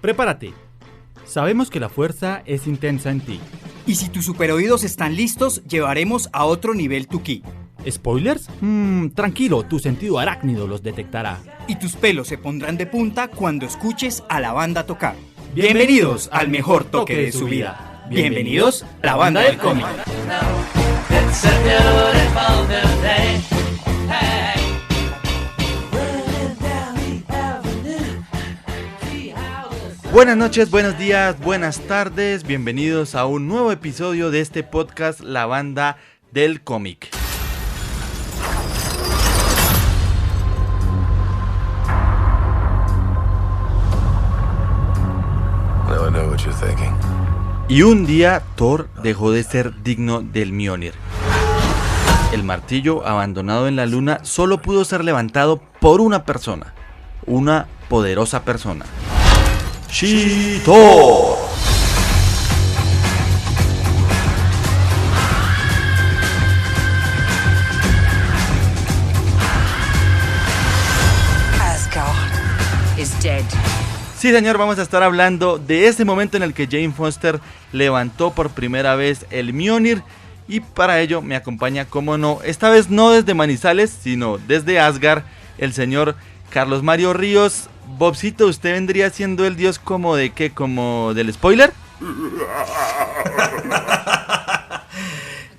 Prepárate. Sabemos que la fuerza es intensa en ti. Y si tus superoídos están listos, llevaremos a otro nivel tu ki. ¿Spoilers? Tranquilo, tu sentido arácnido los detectará. Y tus pelos se pondrán de punta cuando escuches a la banda tocar. Bienvenidos al mejor toque de su vida. Bienvenidos a la banda del cómic. Buenas noches, buenos días, buenas tardes, bienvenidos a un nuevo episodio de este podcast La Banda del Cómic. No, I know what you're thinking. Y un día Thor dejó de ser digno del Mjolnir. El martillo abandonado en la luna solo pudo ser levantado por una persona, una poderosa persona. She-Thor. Asgard is dead. Sí, señor, vamos a estar hablando de ese momento en el que Jane Foster levantó por primera vez el Mjolnir. Y para ello me acompaña, como no, esta vez no desde Manizales, sino desde Asgard, el señor Carlos Mario Ríos. Bobcito, ¿usted vendría siendo el dios como de qué? ¿Como del spoiler?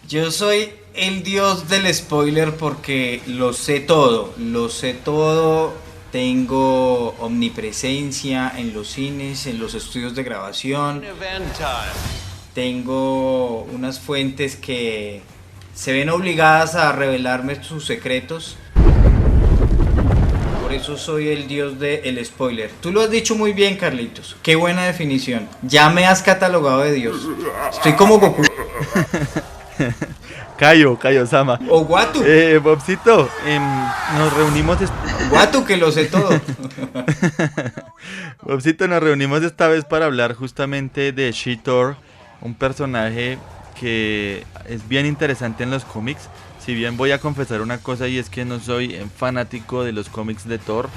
Yo soy el dios del spoiler porque lo sé todo, tengo omnipresencia en los cines, en los estudios de grabación, tengo unas fuentes que se ven obligadas a revelarme sus secretos. Por eso soy el dios del spoiler. Tú lo has dicho muy bien, Carlitos. Qué buena definición. Ya me has catalogado de dios. Estoy como Goku. Kaio-sama. O Watu. Bobcito, nos reunimos... Watu, que lo sé todo. Bobcito, nos reunimos esta vez para hablar justamente de She-Thor, un personaje que es bien interesante en los cómics. Si bien voy a confesar una cosa, y es que no soy fanático de los cómics de Thor.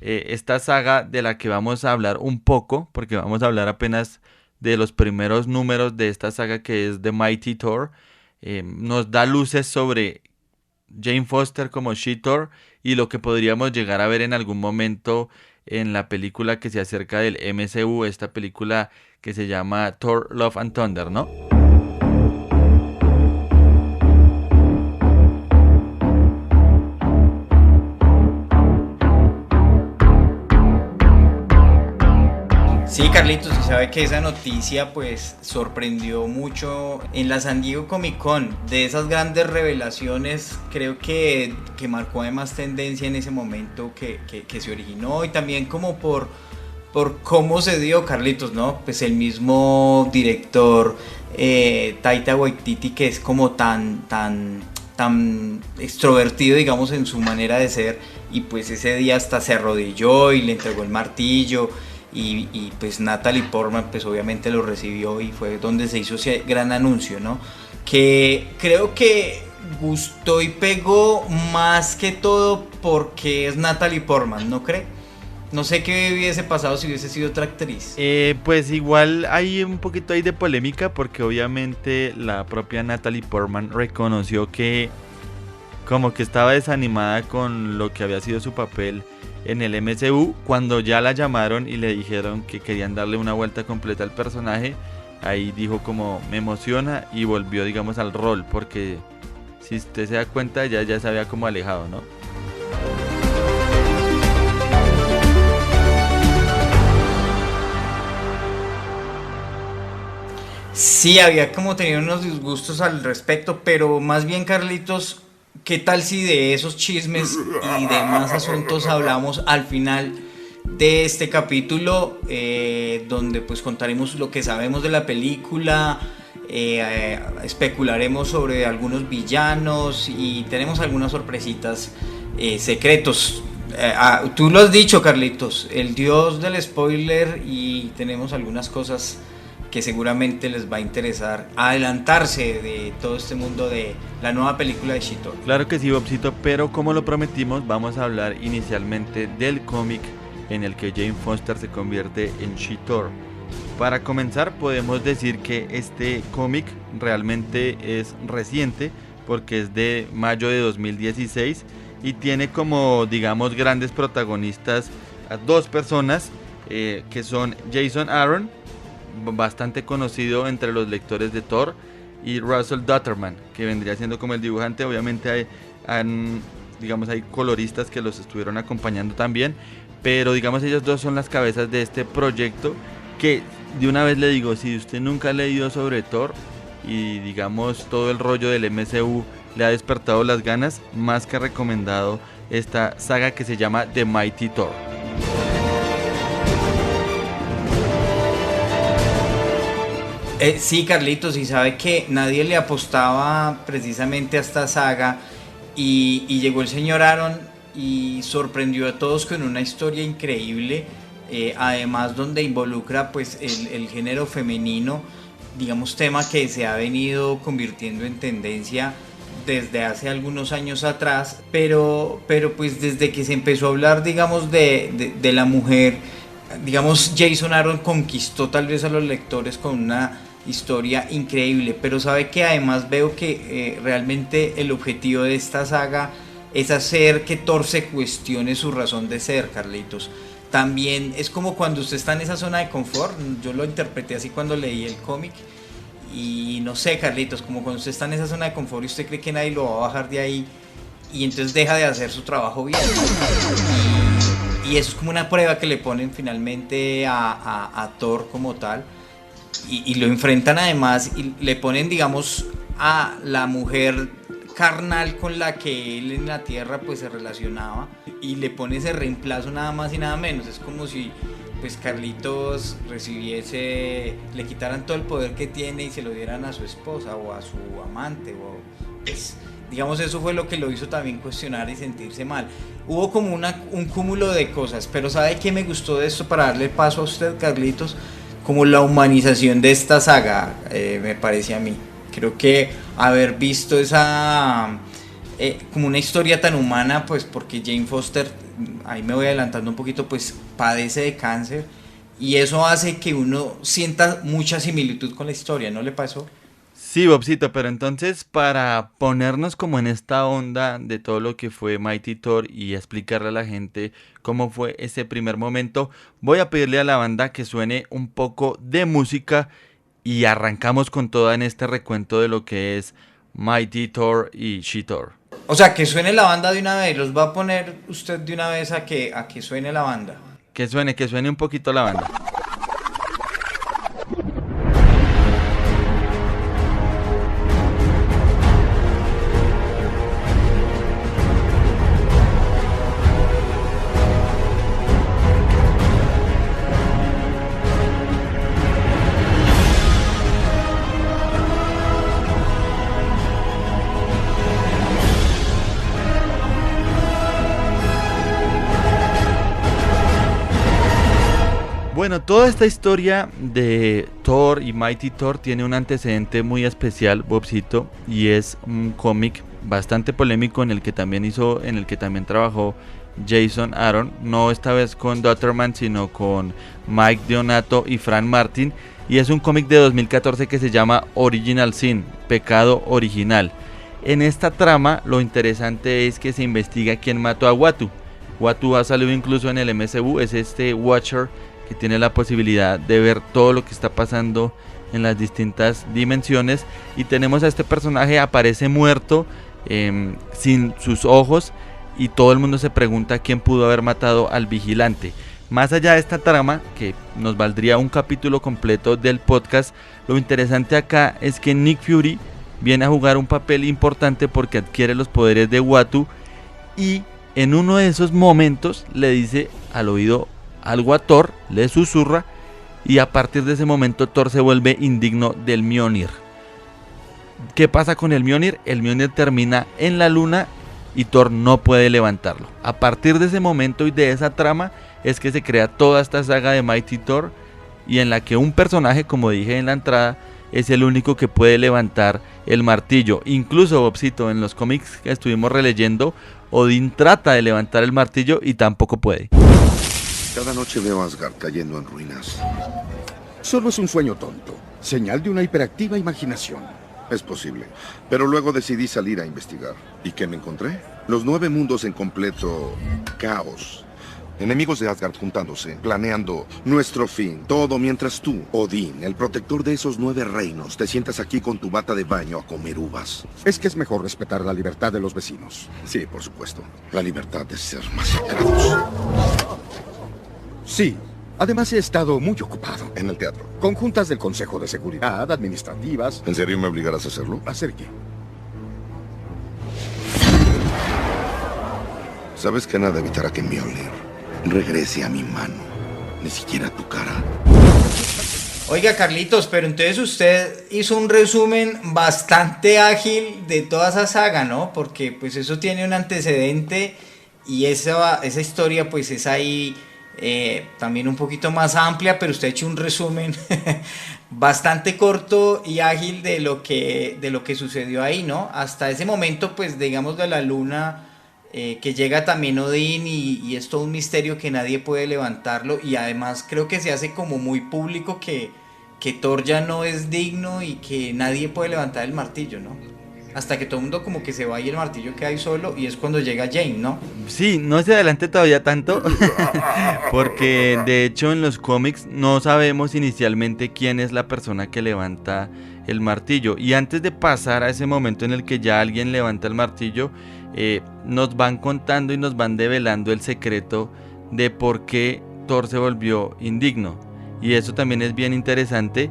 Esta saga de la que vamos a hablar un poco, porque vamos a hablar apenas de los primeros números de esta saga, que es The Mighty Thor, nos da luces sobre Jane Foster como She-Thor y lo que podríamos llegar a ver en algún momento en la película que se acerca del MCU, esta película que se llama Thor, Love and Thunder, ¿no? Sí, Carlitos, y sabe que esa noticia pues sorprendió mucho en la San Diego Comic Con. De esas grandes revelaciones, creo que marcó además tendencia en ese momento que se originó, y también como por cómo se dio, Carlitos, ¿no? Pues el mismo director Taika Waititi, que es como tan extrovertido, digamos, en su manera de ser, y pues ese día hasta se arrodilló y le entregó el martillo. Y pues Natalie Portman pues obviamente lo recibió, y fue donde se hizo ese gran anuncio, ¿no? Que creo que gustó y pegó más que todo porque es Natalie Portman, ¿no cree? No sé qué hubiese pasado si hubiese sido otra actriz. Pues igual hay un poquito ahí de polémica, porque obviamente la propia Natalie Portman reconoció que como que estaba desanimada con lo que había sido su papel en el MCU. Cuando ya la llamaron y le dijeron que querían darle una vuelta completa al personaje, ahí dijo como me emociona, y volvió, digamos, al rol, porque si usted se da cuenta ya se había como alejado, ¿no? Sí, había como tenido unos disgustos al respecto, pero más bien, Carlitos, ¿qué tal si de esos chismes y demás asuntos hablamos al final de este capítulo, donde pues contaremos lo que sabemos de la película, especularemos sobre algunos villanos y tenemos algunas sorpresitas, secretos. Tú lo has dicho, Carlitos, el dios del spoiler, y tenemos algunas cosas que seguramente les va a interesar adelantarse de todo este mundo de la nueva película de She-Thor. Claro que sí, Bobcito, pero como lo prometimos, vamos a hablar inicialmente del cómic en el que Jane Foster se convierte en She-Thor. Para comenzar, podemos decir que este cómic realmente es reciente porque es de mayo de 2016 y tiene como, digamos, grandes protagonistas a dos personas que son Jason Aaron, bastante conocido entre los lectores de Thor, y Russell Dutterman, que vendría siendo como el dibujante. Obviamente hay coloristas que los estuvieron acompañando también, pero digamos ellos dos son las cabezas de este proyecto que, de una vez le digo, si usted nunca ha leído sobre Thor y digamos todo el rollo del MCU le ha despertado las ganas, más que recomendado esta saga que se llama The Mighty Thor. Sí, Carlitos, y sabe que nadie le apostaba precisamente a esta saga y llegó el señor Aaron y sorprendió a todos con una historia increíble, además donde involucra pues el género femenino, digamos, tema que se ha venido convirtiendo en tendencia desde hace algunos años atrás, pero pues desde que se empezó a hablar, digamos, de la mujer, digamos, Jason Aaron conquistó tal vez a los lectores con una historia increíble, pero sabe que además veo que realmente el objetivo de esta saga es hacer que Thor se cuestione su razón de ser, Carlitos. También es como cuando usted está en esa zona de confort, yo lo interpreté así cuando leí el cómic, y no sé, Carlitos, como cuando usted está en esa zona de confort y usted cree que nadie lo va a bajar de ahí, y entonces deja de hacer su trabajo bien, y eso es como una prueba que le ponen finalmente a Thor como tal, y lo enfrentan además y le ponen, digamos, a la mujer carnal con la que él en la tierra pues se relacionaba, y le pone ese reemplazo nada más y nada menos. Es como si pues Carlitos le quitaran todo el poder que tiene y se lo dieran a su esposa o a su amante, o pues, digamos, eso fue lo que lo hizo también cuestionar y sentirse mal. Hubo como un cúmulo de cosas, pero ¿sabe qué me gustó de esto para darle paso a usted, Carlitos? Como la humanización de esta saga, me parece a mí. Creo que haber visto esa como una historia tan humana, pues porque Jane Foster, ahí me voy adelantando un poquito, pues padece de cáncer, y eso hace que uno sienta mucha similitud con la historia, ¿no le pasó? Sí, Bobcito, pero entonces para ponernos como en esta onda de todo lo que fue Mighty Thor y explicarle a la gente cómo fue ese primer momento, voy a pedirle a la banda que suene un poco de música y arrancamos con toda en este recuento de lo que es Mighty Thor y She-Thor. O sea, que suene la banda de una vez, los va a poner usted de una vez a que suene la banda. Que suene un poquito la banda. Bueno, toda esta historia de Thor y Mighty Thor tiene un antecedente muy especial, Bobcito, y es un cómic bastante polémico en el que también trabajó Jason Aaron, no esta vez con Dutterman, sino con Mike Deodato y Frank Martin, y es un cómic de 2014 que se llama Original Sin, Pecado Original. En esta trama lo interesante es que se investiga quién mató a Uatu. Uatu ha salido incluso en el MCU, es este Watcher que tiene la posibilidad de ver todo lo que está pasando en las distintas dimensiones, y tenemos a este personaje, aparece muerto, sin sus ojos, y todo el mundo se pregunta quién pudo haber matado al vigilante. Más allá de esta trama, que nos valdría un capítulo completo del podcast, lo interesante acá es que Nick Fury viene a jugar un papel importante porque adquiere los poderes de Uatu, y en uno de esos momentos le dice al oído algo a Thor, le susurra, y a partir de ese momento Thor se vuelve indigno del Mjolnir. ¿Qué pasa con el Mjolnir? El Mjolnir termina en la luna y Thor no puede levantarlo. A partir de ese momento y de esa trama es que se crea toda esta saga de Mighty Thor, y en la que un personaje, como dije en la entrada, es el único que puede levantar el martillo. Incluso, Bobcito, en los cómics que estuvimos releyendo, Odín trata de levantar el martillo y tampoco puede. Cada noche veo a Asgard cayendo en ruinas. Solo es un sueño tonto, señal de una hiperactiva imaginación. Es posible, pero luego decidí salir a investigar. ¿Y qué me encontré? Los 9 mundos en completo caos. Enemigos de Asgard juntándose, planeando nuestro fin. Todo mientras tú, Odín, el protector de esos 9 reinos, te sientas aquí con tu bata de baño a comer uvas. Es que es mejor respetar la libertad de los vecinos. Sí, por supuesto. La libertad de ser masacrados. Sí. Además he estado muy ocupado. En el teatro. Con juntas del Consejo de Seguridad, administrativas. ¿En serio me obligarás a hacerlo? ¿Hacer qué? Sabes que nada evitará que Mjolnir regrese a mi mano. Ni siquiera a tu cara. Oiga, Carlitos, pero entonces usted hizo un resumen bastante ágil de toda esa saga, ¿no? Porque pues eso tiene un antecedente y esa historia pues es ahí también un poquito más amplia, pero usted ha hecho un resumen bastante corto y ágil de lo que sucedió ahí, ¿no? Hasta ese momento, pues digamos de la luna, que llega también Odín y es todo un misterio que nadie puede levantarlo, y además creo que se hace como muy público que Thor ya no es digno y que nadie puede levantar el martillo, ¿no? Hasta que todo el mundo como que se va y el martillo queda ahí solo, y es cuando llega Jane, ¿no? Sí, no se adelante todavía tanto, porque de hecho en los cómics no sabemos inicialmente quién es la persona que levanta el martillo, y antes de pasar a ese momento en el que ya alguien levanta el martillo, nos van contando y nos van develando el secreto de por qué Thor se volvió indigno, y eso también es bien interesante.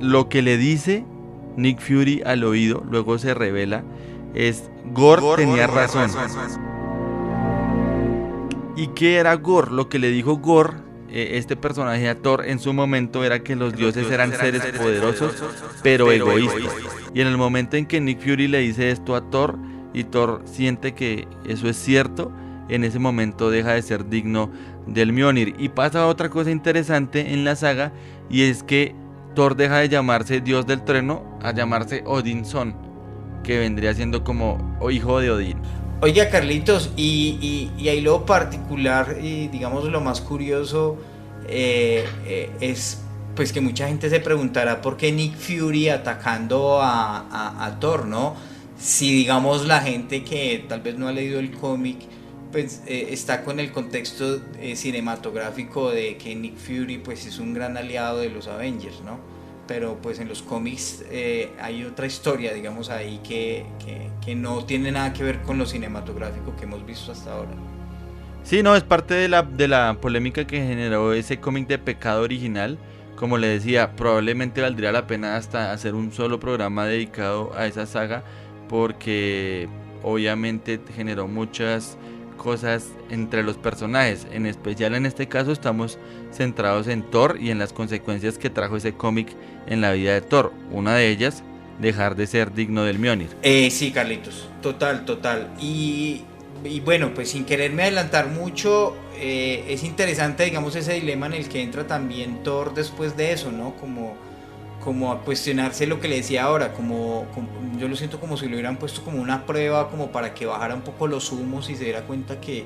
Lo que le dice Nick Fury al oído, luego se revela, es Gore tenía razón. ¿Y qué era Gore? Lo que le dijo Gore, este personaje a Thor en su momento, era que los dioses eran seres poderosos, pero egoístas. Y en el momento en que Nick Fury le dice esto a Thor, y Thor siente que eso es cierto, en ese momento deja de ser digno del Mjolnir. Y pasa otra cosa interesante en la saga, y es que Thor deja de llamarse Dios del Trueno a llamarse Odinson, que vendría siendo como hijo de Odín. Oiga, Carlitos, y ahí lo particular y digamos lo más curioso es pues que mucha gente se preguntará por qué Nick Fury atacando a Thor, ¿no? Si digamos la gente que tal vez no ha leído el cómic pues está con el contexto cinematográfico de que Nick Fury pues es un gran aliado de los Avengers, ¿no? Pero pues en los cómics hay otra historia, digamos ahí que no tiene nada que ver con lo cinematográfico que hemos visto hasta ahora. Sí, no, es parte de la polémica que generó ese cómic de Pecado original. Como le decía, probablemente valdría la pena hasta hacer un solo programa dedicado a esa saga, porque obviamente generó muchas cosas entre los personajes. En especial en este caso estamos centrados en Thor y en las consecuencias que trajo ese cómic en la vida de Thor. Una de ellas, dejar de ser digno del Mjolnir. Sí, Carlitos, total. Y bueno, pues sin quererme adelantar mucho, es interesante, digamos, ese dilema en el que entra también Thor después de eso, ¿no? Como a cuestionarse lo que le decía ahora, como yo lo siento como si lo hubieran puesto como una prueba, como para que bajara un poco los humos y se diera cuenta que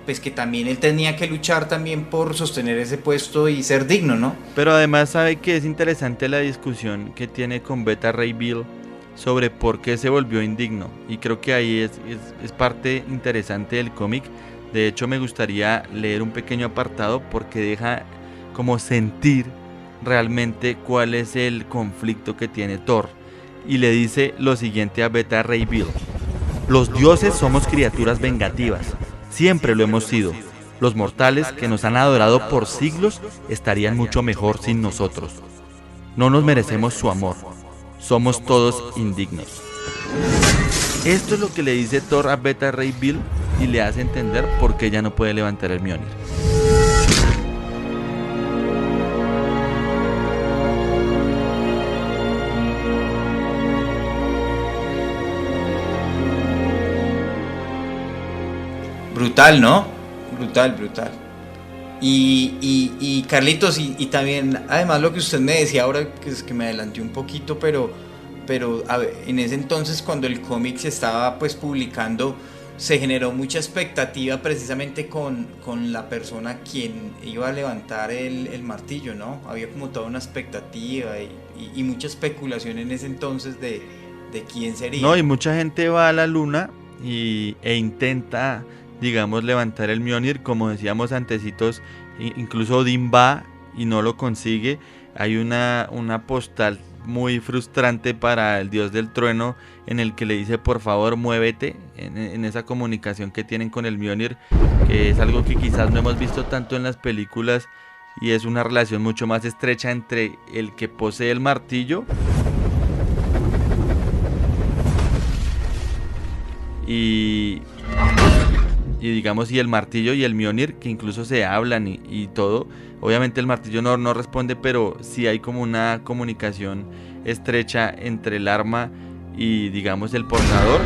pues que también él tenía que luchar también por sostener ese puesto y ser digno, ¿no? Pero además sabe que es interesante la discusión que tiene con Beta Ray Bill sobre por qué se volvió indigno, y creo que ahí es parte interesante del cómic. De hecho me gustaría leer un pequeño apartado porque deja como sentir realmente cuál es el conflicto que tiene Thor, y le dice lo siguiente a Beta Ray Bill: los dioses somos criaturas vengativas, siempre lo hemos sido. Los mortales que nos han adorado por siglos estarían mucho mejor sin nosotros. No nos merecemos su amor, somos todos indignos. Esto es lo que le dice Thor a Beta Ray Bill, y le hace entender por qué ya no puede levantar el Mjolnir. Brutal, ¿no? Brutal. Y Carlitos, y también, además lo que usted me decía ahora, que es que me adelanté un poquito, pero a ver, en ese entonces cuando el cómic se estaba pues publicando, se generó mucha expectativa precisamente con la persona quien iba a levantar el martillo, ¿no? Había como toda una expectativa y mucha especulación en ese entonces de quién sería. No, y mucha gente va a la luna e intenta, digamos, levantar el Mjolnir, como decíamos antecitos, incluso Odín va y no lo consigue. Hay una postal muy frustrante para el dios del trueno en el que le dice por favor muévete, en esa comunicación que tienen con el Mjolnir, que es algo que quizás no hemos visto tanto en las películas, y es una relación mucho más estrecha entre el que posee el martillo y digamos, y el martillo y el Mjolnir, que incluso se hablan y todo. Obviamente el martillo no responde, pero sí hay como una comunicación estrecha entre el arma y, digamos, el portador.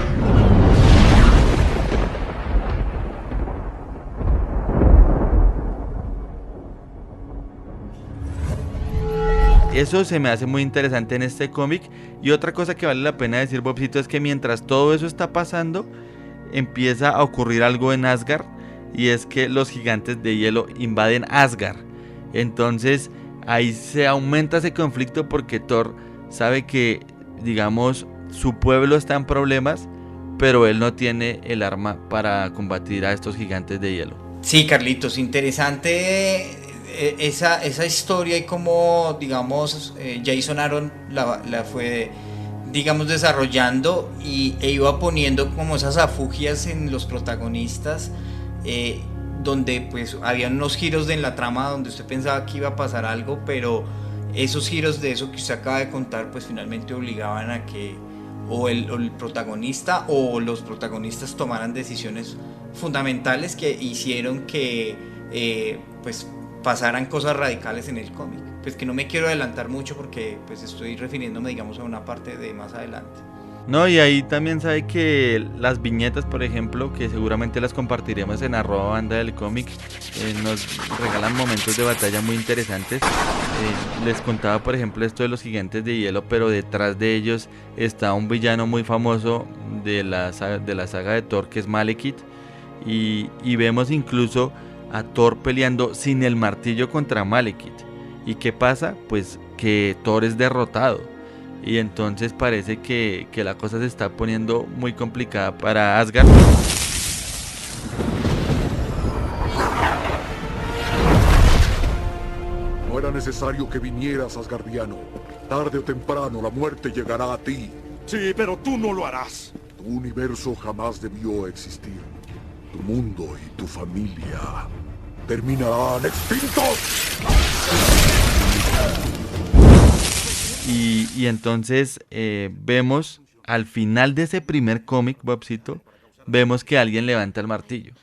Eso se me hace muy interesante en este cómic. Y otra cosa que vale la pena decir, Bobcito, es que mientras todo eso está pasando, empieza a ocurrir algo en Asgard, y es que los gigantes de hielo invaden Asgard. Entonces ahí se aumenta ese conflicto porque Thor sabe que, digamos, su pueblo está en problemas, pero él no tiene el arma para combatir a estos gigantes de hielo. Sí, Carlitos, interesante esa historia y cómo, digamos, Jason Aaron la fue, digamos, desarrollando e iba poniendo como esas afugias en los protagonistas, donde pues había unos giros en la trama donde usted pensaba que iba a pasar algo, pero esos giros de eso que usted acaba de contar pues finalmente obligaban a que o el protagonista o los protagonistas tomaran decisiones fundamentales que hicieron que pues pasaran cosas radicales en el cómic. Pues que no me quiero adelantar mucho porque pues estoy refiriéndome, digamos, a una parte de más adelante. No, y ahí también sabe que las viñetas, por ejemplo, que seguramente las compartiremos en @banda del cómic, nos regalan momentos de batalla muy interesantes. Les contaba, por ejemplo, esto de los gigantes de hielo, pero detrás de ellos está un villano muy famoso de la saga de Thor, que es Malekith, y vemos incluso a Thor peleando sin el martillo contra Malekith. ¿Y qué pasa? Pues que Thor es derrotado. Y entonces parece que la cosa se está poniendo muy complicada para Asgard. No era necesario que vinieras, Asgardiano. Tarde o temprano la muerte llegará a ti. Sí, pero tú no lo harás. Tu universo jamás debió existir. Tu mundo y tu familia terminarán extintos. Y entonces vemos al final de ese primer cómic, Bobcito, vemos que alguien levanta el martillo.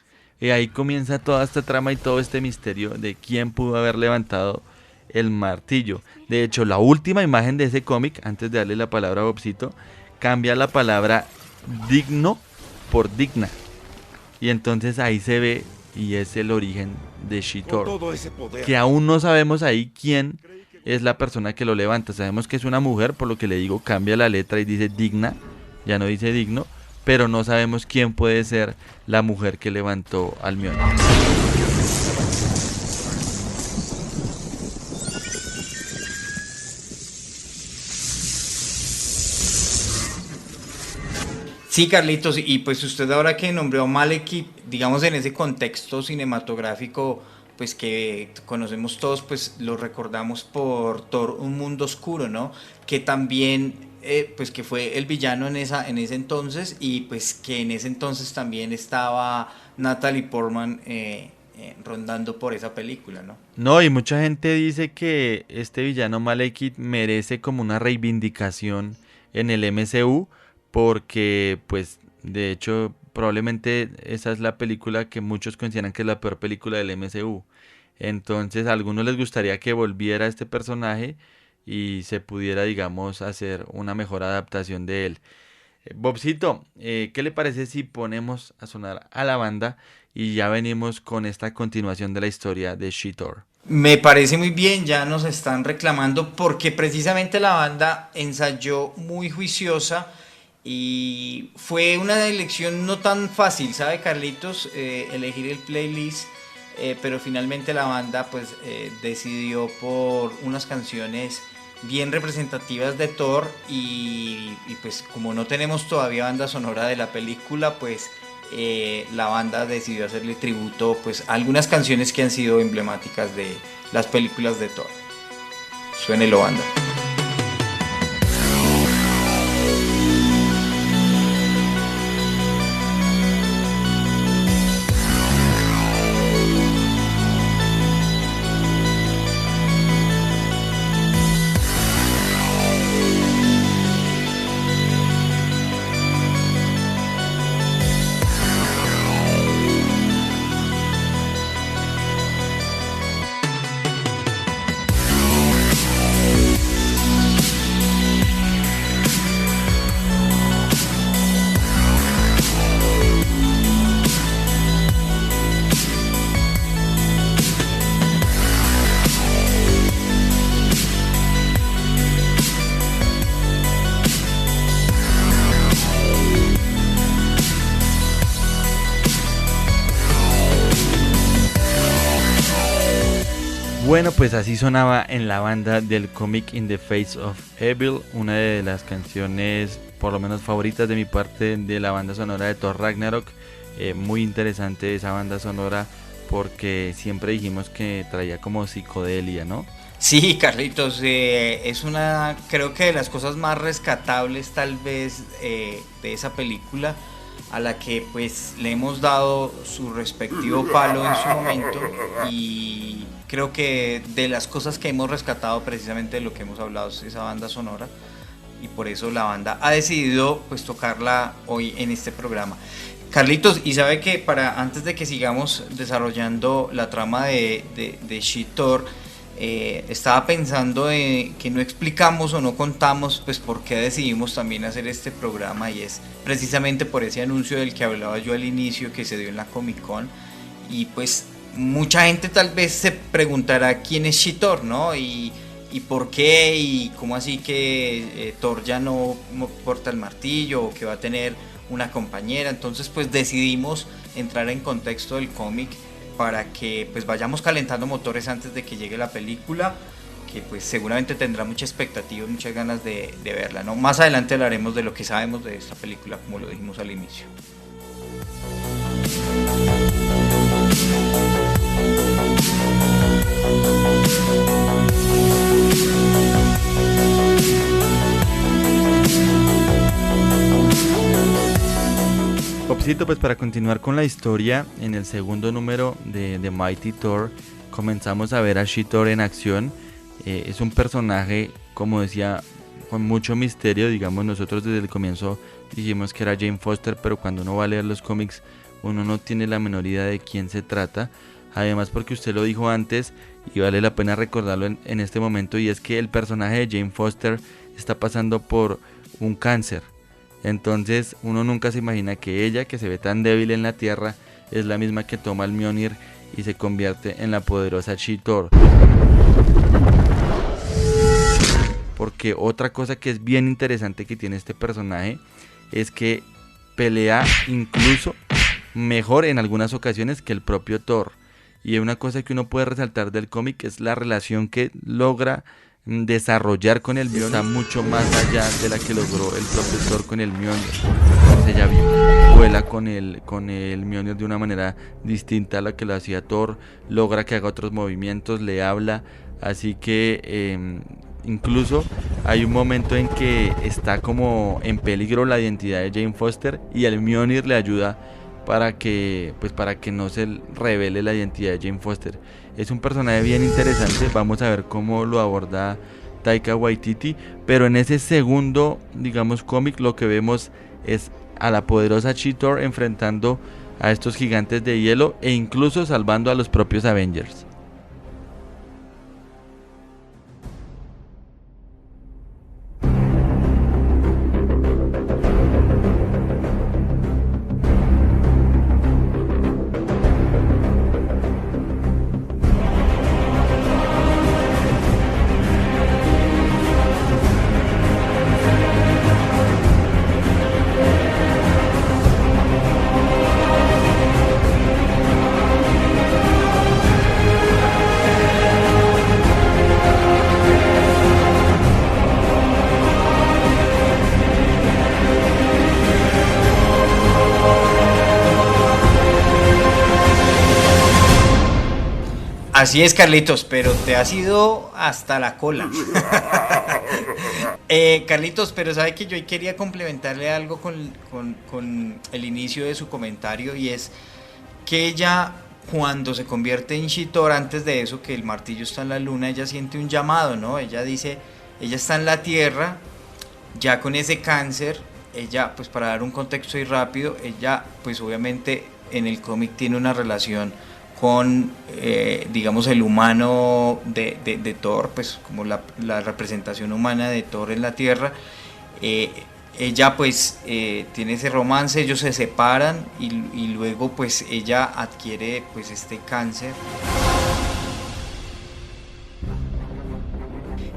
Y ahí comienza toda esta trama y todo este misterio de quién pudo haber levantado el martillo. De hecho, la última imagen de ese cómic, antes de darle la palabra a Bobcito, cambia la palabra digno por digna. Y entonces ahí se ve, y es el origen de She-Thor, que aún no sabemos ahí quién es la persona que lo levanta. Sabemos que es una mujer, por lo que le digo, cambia la letra y dice digna, ya no dice digno, pero no sabemos quién puede ser la mujer que levantó al Mjolnir. Sí, Carlitos, y pues usted ahora que nombró a Malekith, digamos en ese contexto cinematográfico, pues que conocemos todos, pues lo recordamos por Thor, Un Mundo Oscuro, ¿no? Que también, pues que fue el villano en ese entonces, y pues que en ese entonces también estaba Natalie Portman rondando por esa película, ¿no? No, y mucha gente dice que este villano Malekith merece como una reivindicación en el MCU, porque pues de hecho probablemente esa es la película que muchos consideran que es la peor película del MCU. Entonces a algunos les gustaría que volviera este personaje y se pudiera, digamos, hacer una mejor adaptación de él. Bobcito, ¿qué le parece si ponemos a sonar a la banda y ya venimos con esta continuación de la historia de She-Thor? Me parece muy bien, ya nos están reclamando porque precisamente la banda ensayó muy juiciosa Y fue una elección no tan fácil, ¿sabe, Carlitos? Elegir el playlist, pero finalmente la banda pues decidió por unas canciones bien representativas de Thor y pues como no tenemos todavía banda sonora de la película, pues la banda decidió hacerle tributo pues a algunas canciones que han sido emblemáticas de las películas de Thor. Suénelo, banda. Bueno, pues así sonaba en la banda del cómic In the Face of Evil, una de las canciones por lo menos favoritas de mi parte de la banda sonora de Thor Ragnarok. Muy interesante esa banda sonora porque siempre dijimos que traía como psicodelia, ¿no? Sí, Carlitos, es una, creo que de las cosas más rescatables tal vez de esa película, a la que pues le hemos dado su respectivo palo en su momento, y creo que de las cosas que hemos rescatado precisamente de lo que hemos hablado es esa banda sonora, y por eso la banda ha decidido pues tocarla hoy en este programa. Carlitos, y sabe que antes de que sigamos desarrollando la trama de She-Thor, estaba pensando que no explicamos o no contamos pues por qué decidimos también hacer este programa, y es precisamente por ese anuncio del que hablaba yo al inicio que se dio en la Comic Con. Y pues mucha gente tal vez se preguntará quién es She-Thor, ¿no? Y por qué, y cómo así que Thor ya no porta el martillo, o que va a tener una compañera. Entonces pues decidimos entrar en contexto del cómic para que pues vayamos calentando motores antes de que llegue la película, que pues seguramente tendrá mucha expectativa y muchas ganas de verla, ¿no? Más adelante hablaremos de lo que sabemos de esta película, como lo dijimos al inicio. Popcito, pues para continuar con la historia, en el segundo número de The Mighty Thor comenzamos a ver a She-Thor en acción. Es un personaje, como decía, con mucho misterio. Digamos, nosotros desde el comienzo dijimos que era Jane Foster, pero cuando uno va a leer los cómics uno no tiene la menor idea de quién se trata. Además, porque usted lo dijo antes y vale la pena recordarlo en este momento, y es que el personaje de Jane Foster está pasando por un cáncer. Entonces uno nunca se imagina que ella, que se ve tan débil en la tierra, es la misma que toma el Mjolnir y se convierte en la poderosa She-Thor. Porque otra cosa que es bien interesante que tiene este personaje es que pelea incluso mejor en algunas ocasiones que el propio Thor. Y una cosa que uno puede resaltar del cómic es la relación que logra desarrollar con el Mjolnir, está mucho más allá de la que logró el propio Thor con el Mjolnir. Entonces ella vuela con el Mjolnir de una manera distinta a la que lo hacía Thor, logra que haga otros movimientos, le habla, así que incluso hay un momento en que está como en peligro la identidad de Jane Foster y el Mjolnir le ayuda para que no se revele la identidad de Jane Foster. Es un personaje bien interesante, vamos a ver cómo lo aborda Taika Waititi, pero en ese segundo, digamos, cómic lo que vemos es a la poderosa She-Thor enfrentando a estos gigantes de hielo e incluso salvando a los propios Avengers. Así es, Carlitos, pero te has ido hasta la cola. Carlitos, pero sabe que yo quería complementarle algo con el inicio de su comentario, y es que ella, cuando se convierte en She-Thor, antes de eso, que el martillo está en la luna, ella siente un llamado, ¿no? Ella dice, ella está en la tierra, ya con ese cáncer. Ella, pues para dar un contexto ahí rápido, ella pues obviamente en el cómic tiene una relación con, digamos, el humano de Thor, pues como la representación humana de Thor en la Tierra. Ella pues tiene ese romance, ellos se separan y luego pues ella adquiere pues este cáncer.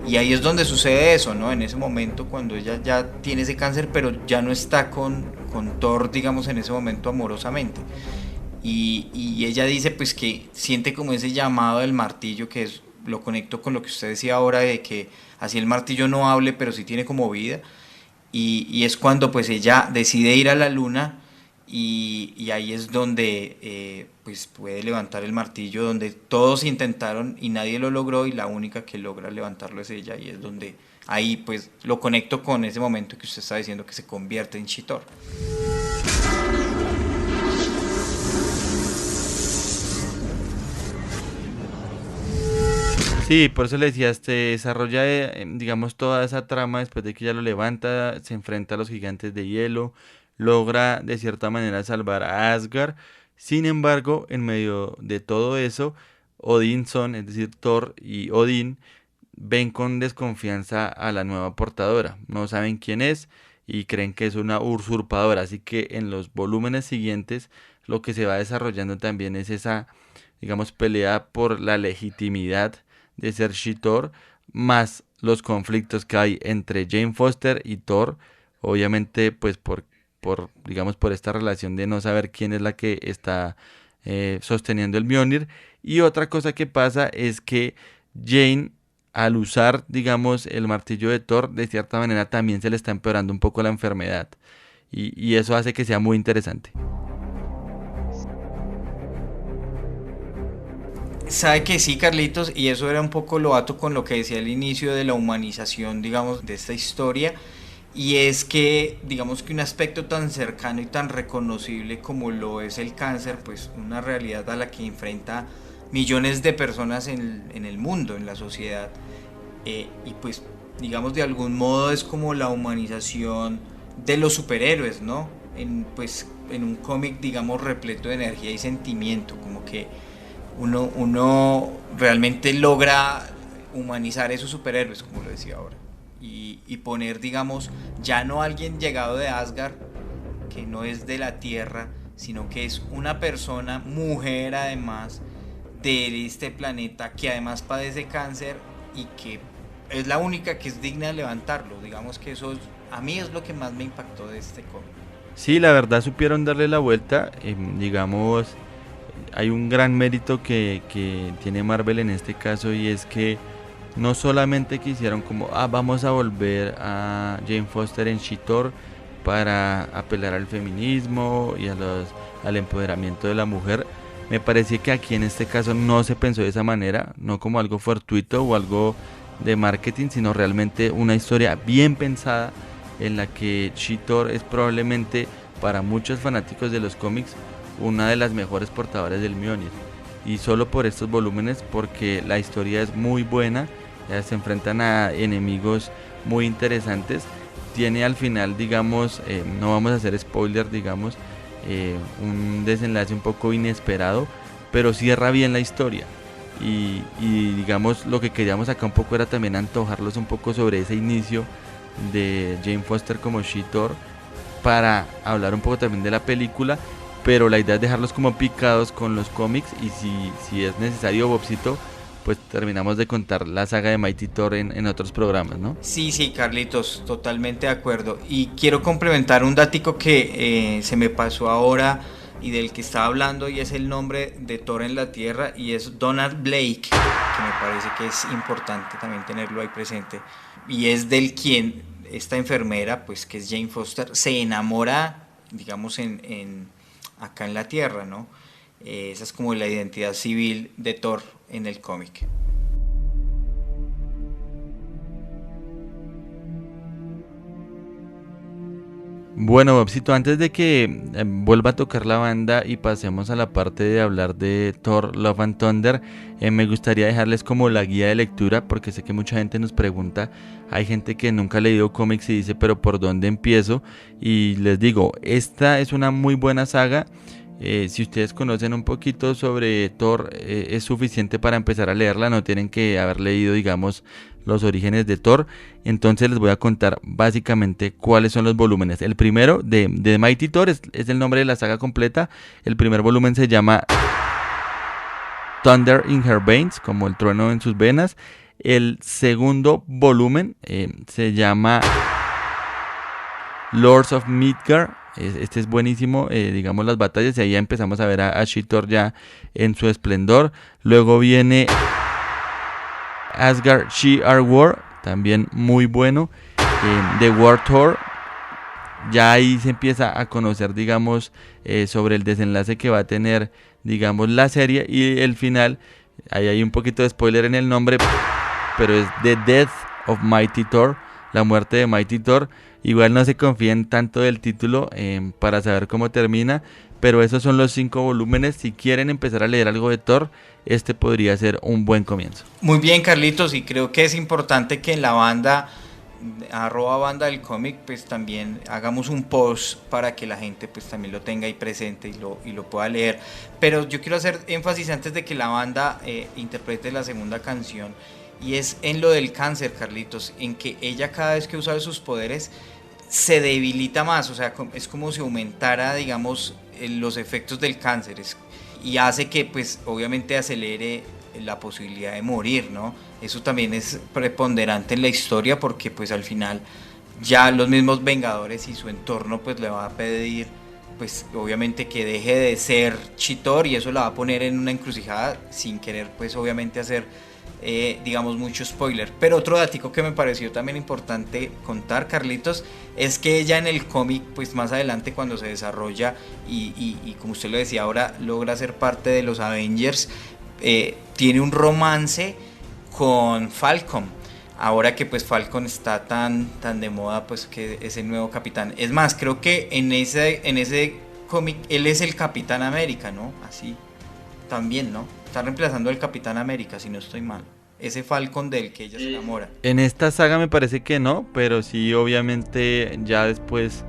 Y ahí es donde sucede eso, ¿no? En ese momento, cuando ella ya tiene ese cáncer, pero ya no está con Thor, digamos, en ese momento amorosamente. Y ella dice, pues, que siente como ese llamado del martillo, que es, lo conecto con lo que usted decía ahora, de que así el martillo no hable, pero sí tiene como vida. Y es cuando, pues, ella decide ir a la luna, y ahí es donde pues puede levantar el martillo, donde todos intentaron y nadie lo logró, y la única que logra levantarlo es ella, y es donde ahí pues lo conecto con ese momento que usted está diciendo, que se convierte en She-Thor. Sí, por eso le decía, desarrolla, digamos, toda esa trama después de que ya lo levanta, se enfrenta a los gigantes de hielo, logra de cierta manera salvar a Asgard. Sin embargo, en medio de todo eso, Odinson, es decir, Thor y Odín, ven con desconfianza a la nueva portadora. No saben quién es y creen que es una usurpadora. Así que en los volúmenes siguientes lo que se va desarrollando también es esa, digamos, pelea por la legitimidad de ser She-Thor, más los conflictos que hay entre Jane Foster y Thor, obviamente pues por digamos, por esta relación de no saber quién es la que está sosteniendo el Mjolnir. Y otra cosa que pasa es que Jane, al usar, digamos, el martillo de Thor, de cierta manera también se le está empeorando un poco la enfermedad, y eso hace que sea muy interesante. Sabe que sí, Carlitos, y eso era un poco lo ato con lo que decía al inicio de la humanización, digamos, de esta historia. Y es que, digamos, que un aspecto tan cercano y tan reconocible como lo es el cáncer, pues una realidad a la que enfrenta millones de personas en el mundo, en la sociedad, y pues, digamos, de algún modo es como la humanización de los superhéroes, ¿no? Pues, en un cómic, digamos, repleto de energía y sentimiento, como que uno realmente logra humanizar esos superhéroes, como lo decía ahora. Y poner, digamos, ya no alguien llegado de Asgard, que no es de la Tierra, sino que es una persona, mujer además, de este planeta, que además padece cáncer y que es la única que es digna de levantarlo. Digamos que eso a mí es lo que más me impactó de este cómic. Sí, la verdad supieron darle la vuelta, digamos, hay un gran mérito que tiene Marvel en este caso, y es que no solamente quisieron como, vamos a volver a Jane Foster en She-Thor para apelar al feminismo y al empoderamiento de la mujer. Me parece que aquí en este caso no se pensó de esa manera, no como algo fortuito o algo de marketing, sino realmente una historia bien pensada, en la que She-Thor es probablemente, para muchos fanáticos de los cómics, una de las mejores portadoras del Mjolnir. Y solo por estos volúmenes, porque la historia es muy buena, se enfrentan a enemigos muy interesantes, tiene al final, digamos, no vamos a hacer spoiler, digamos, un desenlace un poco inesperado, pero cierra bien la historia. Y digamos, lo que queríamos acá un poco era también antojarlos un poco sobre ese inicio de Jane Foster como She-Thor, para hablar un poco también de la película, pero la idea es dejarlos como picados con los cómics, y si es necesario, Bobcito, pues terminamos de contar la saga de Mighty Thor en otros programas, ¿no? Sí, Carlitos, totalmente de acuerdo. Y quiero complementar un datico que se me pasó ahora y del que estaba hablando, y es el nombre de Thor en la Tierra, y es Donald Blake, que me parece que es importante también tenerlo ahí presente. Y es del quien esta enfermera, pues que es Jane Foster, se enamora, digamos, acá en la Tierra, ¿no? Esa es como la identidad civil de Thor en el cómic. Bueno, Bobcito, antes de que vuelva a tocar la banda y pasemos a la parte de hablar de Thor Love and Thunder, me gustaría dejarles como la guía de lectura, porque sé que mucha gente nos pregunta, hay gente que nunca ha leído cómics y dice, pero ¿por dónde empiezo? Y les digo, esta es una muy buena saga. Si ustedes conocen un poquito sobre Thor, es suficiente para empezar a leerla, no tienen que haber leído, digamos, los orígenes de Thor. Entonces les voy a contar básicamente cuáles son los volúmenes. El primero de Mighty Thor es el nombre de la saga completa. El primer volumen se llama Thunder in Her Veins, como el trueno en sus venas. El segundo volumen se llama Lords of Midgard. Este es buenísimo, digamos, las batallas, y ahí ya empezamos a ver a She-Thor ya en su esplendor. Luego viene Asgard She-Ar War, también muy bueno. The War Thor, ya ahí se empieza a conocer, digamos, sobre el desenlace que va a tener, digamos, la serie. Y el final, ahí hay un poquito de spoiler en el nombre, pero es The Death of Mighty Thor, la muerte de Mighty Thor. Igual no se confíen tanto del título para saber cómo termina, pero esos son los 5 volúmenes. Si quieren empezar a leer algo de Thor, este podría ser un buen comienzo. Muy bien, Carlitos, y creo que es importante que en la banda, @banda del cómic, pues también hagamos un post para que la gente pues también lo tenga ahí presente y lo pueda leer. Pero yo quiero hacer énfasis antes de que la banda interprete la segunda canción, y es en lo del cáncer, Carlitos, en que ella cada vez que usa sus poderes se debilita más, o sea, es como si aumentara, digamos, los efectos del cáncer, y hace que pues obviamente acelere la posibilidad de morir, ¿no? Eso también es preponderante en la historia, porque pues al final ya los mismos Vengadores y su entorno pues le va a pedir pues obviamente que deje de ser She-Thor, y eso la va a poner en una encrucijada sin querer pues obviamente hacer digamos mucho spoiler. Pero otro datico que me pareció también importante contar, Carlitos, es que ella en el cómic pues más adelante, cuando se desarrolla y como usted lo decía ahora, logra ser parte de los Avengers, tiene un romance con Falcon, ahora que pues Falcon está tan de moda, pues que es el nuevo capitán. Es más, creo que en ese cómic él es el Capitán América, ¿no? Así también, ¿no? Está reemplazando al Capitán América, si no estoy mal. Ese Falcon del que ella se enamora. En esta saga me parece que no, pero sí, obviamente ya después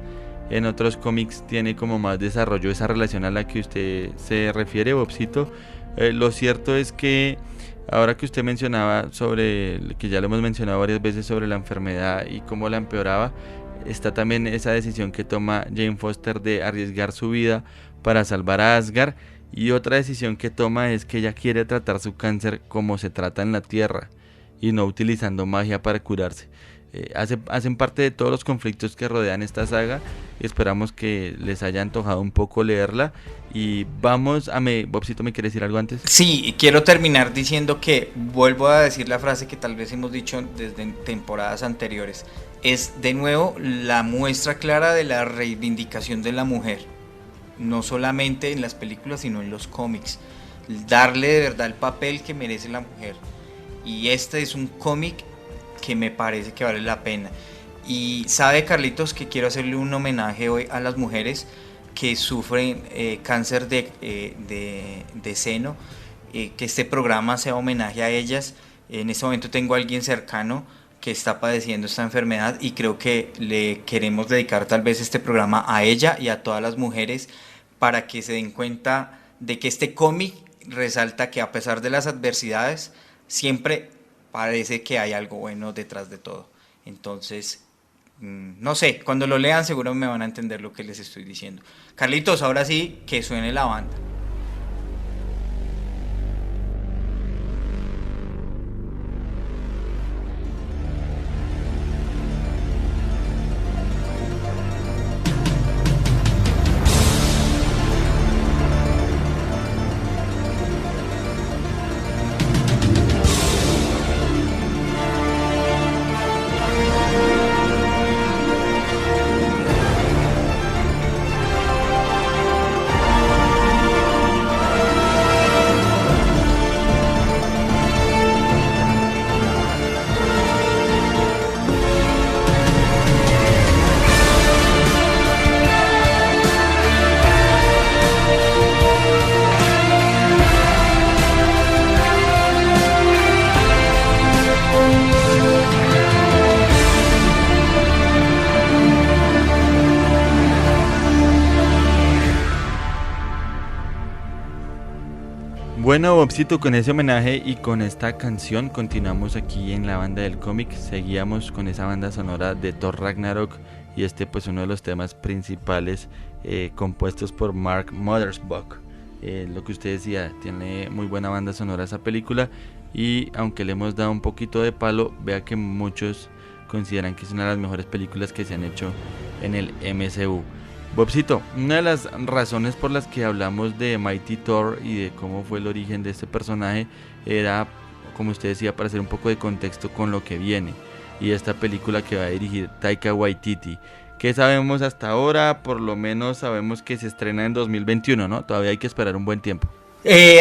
en otros cómics tiene como más desarrollo esa relación a la que usted se refiere, Bobcito. Lo cierto es que ahora que usted mencionaba sobre, que ya lo hemos mencionado varias veces, sobre la enfermedad y cómo la empeoraba, está también esa decisión que toma Jane Foster de arriesgar su vida para salvar a Asgard. Y otra decisión que toma es que ella quiere tratar su cáncer como se trata en la Tierra, y no utilizando magia para curarse. Hacen parte de todos los conflictos que rodean esta saga, y esperamos que les haya antojado un poco leerla. Y vamos a... Bobcito, ¿me quiere decir algo antes? Sí, quiero terminar diciendo que vuelvo a decir la frase que tal vez hemos dicho desde temporadas anteriores. Es de nuevo la muestra clara de la reivindicación de la mujer, no solamente en las películas sino en los cómics, darle de verdad el papel que merece la mujer. Y este es un cómic que me parece que vale la pena. Y sabe, Carlitos, que quiero hacerle un homenaje hoy a las mujeres que sufren cáncer de seno, que este programa sea homenaje a ellas. En este momento tengo a alguien cercano que está padeciendo esta enfermedad, y creo que le queremos dedicar tal vez este programa a ella y a todas las mujeres, para que se den cuenta de que este cómic resalta que a pesar de las adversidades siempre parece que hay algo bueno detrás de todo. Entonces, no sé, cuando lo lean seguro me van a entender lo que les estoy diciendo. Carlitos, ahora sí, que suene la banda. Bueno, Bobcito, con ese homenaje y con esta canción continuamos aquí en la banda del cómic. Seguíamos con esa banda sonora de Thor Ragnarok y pues uno de los temas principales compuestos por Mark Mothersbaugh. Lo que usted decía, tiene muy buena banda sonora esa película y aunque le hemos dado un poquito de palo, vea que muchos consideran que es una de las mejores películas que se han hecho en el MCU. Bobcito, una de las razones por las que hablamos de Mighty Thor y de cómo fue el origen de este personaje era, como usted decía, para hacer un poco de contexto con lo que viene y esta película que va a dirigir Taika Waititi. ¿Qué sabemos hasta ahora? Por lo menos sabemos que se estrena en 2021, ¿no? Todavía hay que esperar un buen tiempo.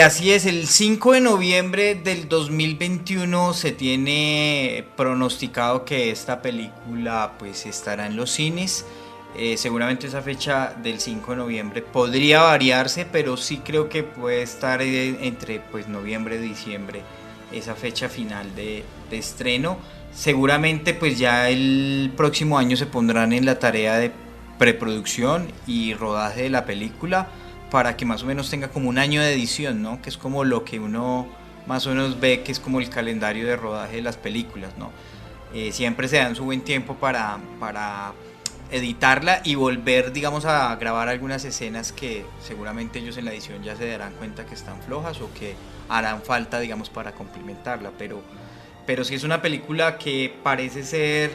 Así es, el 5 de noviembre del 2021 se tiene pronosticado que esta película pues estará en los cines. Seguramente esa fecha del 5 de noviembre podría variarse, pero sí creo que puede estar entre pues noviembre y diciembre, esa fecha final de estreno. Seguramente pues ya el próximo año se pondrán en la tarea de preproducción y rodaje de la película para que más o menos tenga como un año de edición, ¿no? Que es como lo que uno más o menos ve que es como el calendario de rodaje de las películas, ¿no? Siempre se dan su buen tiempo para editarla y volver, digamos, a grabar algunas escenas que seguramente ellos en la edición ya se darán cuenta que están flojas o que harán falta, digamos, para complementarla, pero sí es una película que parece ser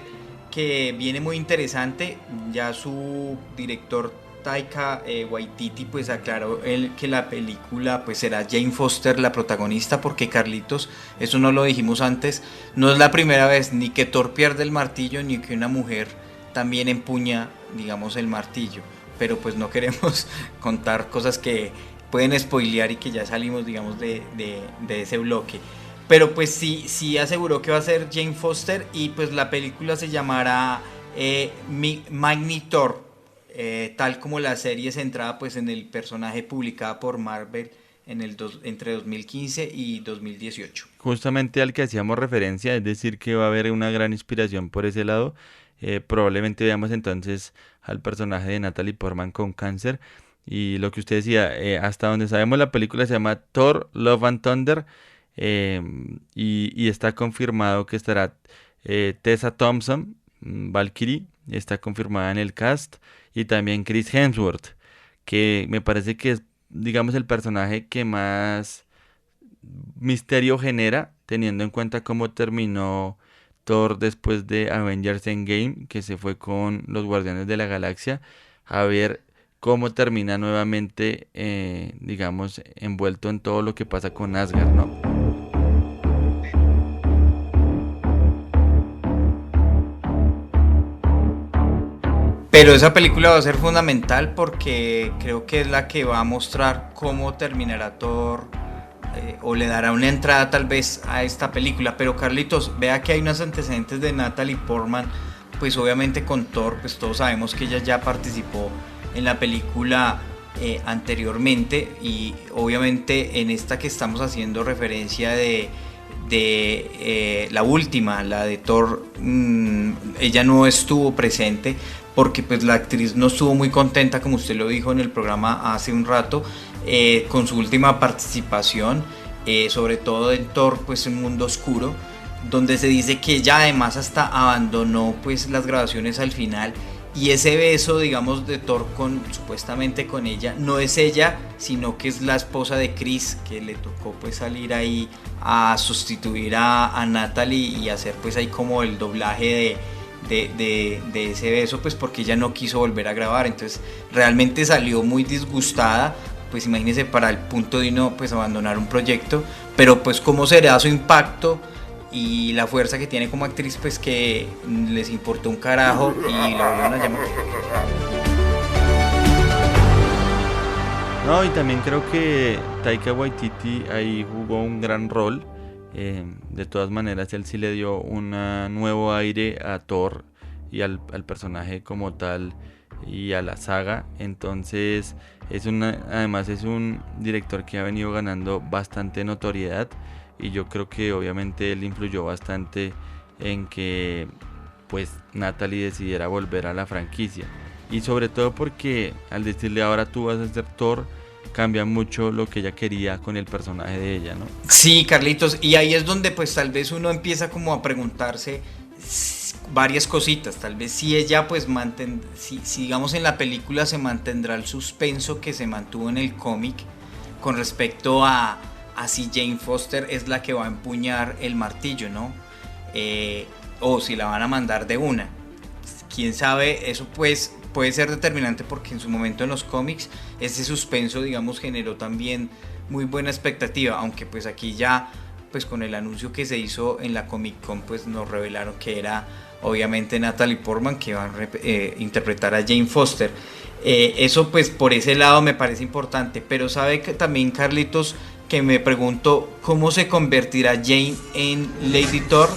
que viene muy interesante. Ya su director Taika Waititi pues aclaró que la película pues será Jane Foster la protagonista, porque Carlitos, eso no lo dijimos antes, no es la primera vez ni que Thor pierde el martillo ni que una mujer también empuña, digamos, el martillo, pero pues no queremos contar cosas que pueden spoilear y que ya salimos, digamos, de ese bloque. Pero pues sí aseguró que va a ser Jane Foster y pues la película se llamará Mighty Thor, tal como la serie centrada pues en el personaje publicada por Marvel entre 2015 y 2018. Justamente al que hacíamos referencia, es decir que va a haber una gran inspiración por ese lado. Probablemente veamos entonces al personaje de Natalie Portman con cáncer. Y lo que usted decía, hasta donde sabemos la película se llama Thor Love and Thunder. Y está confirmado que estará Tessa Thompson, Valkyrie, está confirmada en el cast, y también Chris Hemsworth, que me parece que es, digamos, el personaje que más misterio genera, teniendo en cuenta cómo terminó Thor después de Avengers Endgame, que se fue con los Guardianes de la Galaxia, a ver cómo termina nuevamente, digamos, envuelto en todo lo que pasa con Asgard, ¿no? Pero esa película va a ser fundamental porque creo que es la que va a mostrar cómo terminará Thor, o le dará una entrada tal vez a esta película. Pero Carlitos, vea que hay unos antecedentes de Natalie Portman, pues obviamente con Thor, pues todos sabemos que ella ya participó en la película anteriormente, y obviamente en esta que estamos haciendo referencia de la última, la de Thor, ella no estuvo presente porque pues la actriz no estuvo muy contenta, como usted lo dijo en el programa hace un rato, con su última participación, sobre todo en Thor, pues Un Mundo Oscuro, donde se dice que ella además hasta abandonó pues las grabaciones al final, y ese beso, digamos, de Thor supuestamente con ella, no es ella, sino que es la esposa de Chris, que le tocó pues salir ahí a sustituir a Natalie y hacer pues ahí como el doblaje de ese beso, pues porque ella no quiso volver a grabar. Entonces realmente salió muy disgustada, pues imagínense, para el punto de no pues abandonar un proyecto, pero pues cómo será su impacto y la fuerza que tiene como actriz, pues que les importó un carajo y la volvieron a llamar. No, y también creo que Taika Waititi ahí jugó un gran rol. De todas maneras, él sí le dio un nuevo aire a Thor y al personaje como tal y a la saga. Entonces además es un director que ha venido ganando bastante notoriedad, y yo creo que obviamente él influyó bastante en que pues Natalie decidiera volver a la franquicia, y sobre todo porque al decirle ahora tú vas a ser Thor, cambia mucho lo que ella quería con el personaje de ella, ¿no? Sí, Carlitos, y ahí es donde pues tal vez uno empieza como a preguntarse varias cositas. Tal vez si ella pues si digamos en la película se mantendrá el suspenso que se mantuvo en el cómic con respecto a si Jane Foster es la que va a empuñar el martillo, ¿no? O si la van a mandar de una. Quién sabe, eso pues puede ser determinante porque en su momento en los cómics ese suspenso, digamos, generó también muy buena expectativa, aunque pues aquí ya pues con el anuncio que se hizo en la Comic Con pues nos revelaron que era obviamente Natalie Portman que va a interpretar a Jane Foster. Eso pues por ese lado me parece importante, pero sabe que también, Carlitos, que me pregunto cómo se convertirá Jane en Lady Thor,